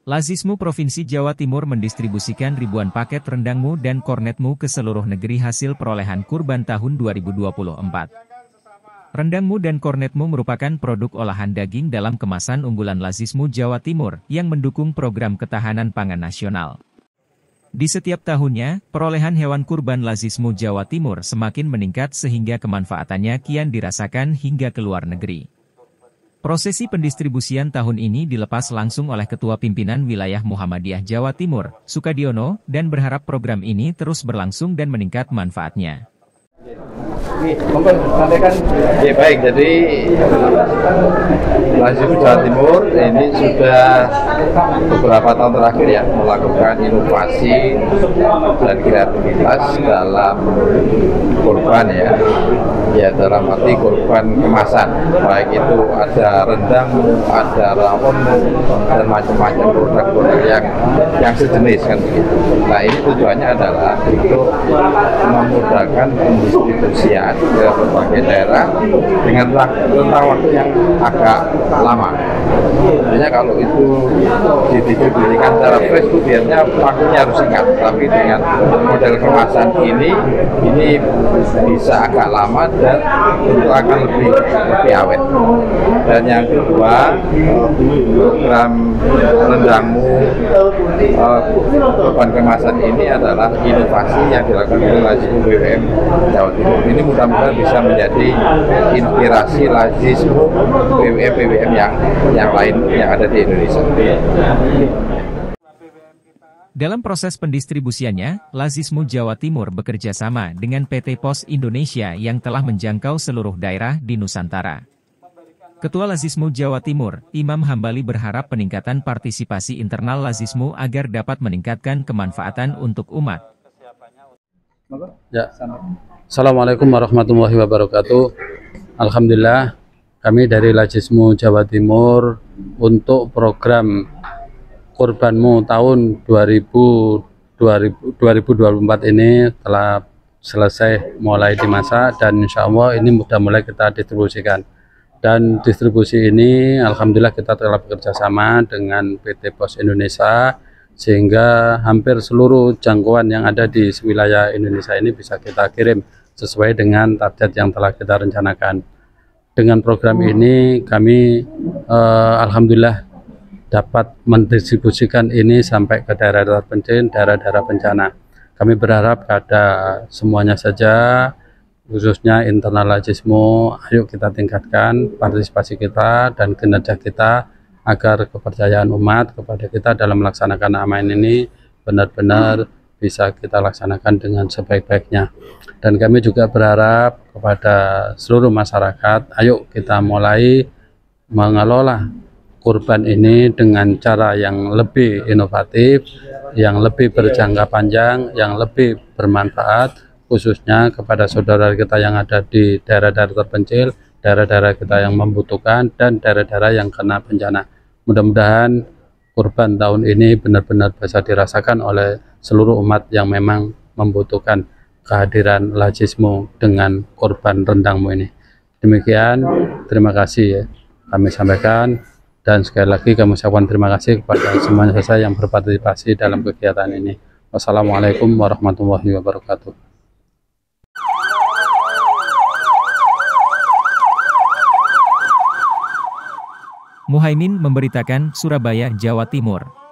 Lazismu Provinsi Jawa Timur mendistribusikan ribuan paket rendangmu dan kornetmu ke seluruh negeri hasil perolehan Kurban tahun 2024. Rendangmu dan kornetmu merupakan produk olahan daging dalam kemasan unggulan Lazismu Jawa Timur yang mendukung program ketahanan pangan nasional. Di setiap tahunnya, perolehan hewan kurban Lazismu Jawa Timur semakin meningkat sehingga kemanfaatannya kian dirasakan hingga ke luar negeri. Prosesi pendistribusian tahun ini dilepas langsung oleh Ketua Pimpinan Wilayah Muhammadiyah Jawa Timur, Sukadiono, dan berharap program ini terus berlangsung dan meningkat manfaatnya. Ya, baik, jadi Lazismu Jawa Timur ini sudah beberapa tahun terakhir ya melakukan inovasi dan kreativitas dalam kurban ya dalam arti kurban kemasan, baik itu ada rendang, ada rawon dan macam-macam produk-produk yang sejenis kan begitu. Nah, ini tujuannya adalah untuk memudahkan pendistribusian ke berbagai daerah dengan rentang waktu yang agak lama. Sebenarnya kalau itu didistribusikan secara fresh itu biasanya waktunya harus singkat, tapi dengan model kemasan ini bisa agak lama dan akan lebih awet. Dan yang kedua, program rendangmu kurban kemasan ini adalah inovasi yang dilakukan oleh Lazismu BWM Jawa Timur. Ini mudah-mudahan bisa menjadi inspirasi Lazismu BWM yang lain yang ada di Indonesia. Dalam proses pendistribusiannya, Lazismu Jawa Timur bekerja sama dengan PT Pos Indonesia yang telah menjangkau seluruh daerah di Nusantara. Ketua Lazismu Jawa Timur, Imam Hambali berharap peningkatan partisipasi internal Lazismu agar dapat meningkatkan kemanfaatan untuk umat. Ya. Assalamualaikum warahmatullahi wabarakatuh. Alhamdulillah, kami dari Lazismu Jawa Timur untuk program Kurbanmu tahun 2024 ini telah selesai mulai dimasak dan insya Allah ini sudah mulai kita distribusikan. Dan distribusi ini alhamdulillah kita telah bekerja sama dengan PT Pos Indonesia sehingga hampir seluruh jangkauan yang ada di wilayah Indonesia ini bisa kita kirim sesuai dengan target yang telah kita rencanakan. Dengan program ini kami alhamdulillah dapat mendistribusikan ini sampai ke daerah terpencil, daerah-daerah bencana. Kami berharap pada semuanya saja, khususnya internal Lazismu, ayo kita tingkatkan partisipasi kita dan kinerja kita agar kepercayaan umat kepada kita dalam melaksanakan amanah ini benar-benar bisa kita laksanakan dengan sebaik-baiknya. Dan kami juga berharap kepada seluruh masyarakat, ayo kita mulai mengelola kurban ini dengan cara yang lebih inovatif, yang lebih berjangka panjang, yang lebih bermanfaat, khususnya kepada saudara kita yang ada di daerah-daerah terpencil, daerah-daerah kita yang membutuhkan, dan daerah-daerah yang kena bencana. Mudah-mudahan kurban tahun ini benar-benar bisa dirasakan oleh seluruh umat yang memang membutuhkan kehadiran Lazismu dengan kurban rendangmu ini. Demikian, terima kasih ya kami sampaikan, dan sekali lagi kami ucapkan terima kasih kepada semuanya saja yang berpartisipasi dalam kegiatan ini. Wassalamualaikum warahmatullahi wabarakatuh. Muhaimin memberitakan, Surabaya, Jawa Timur.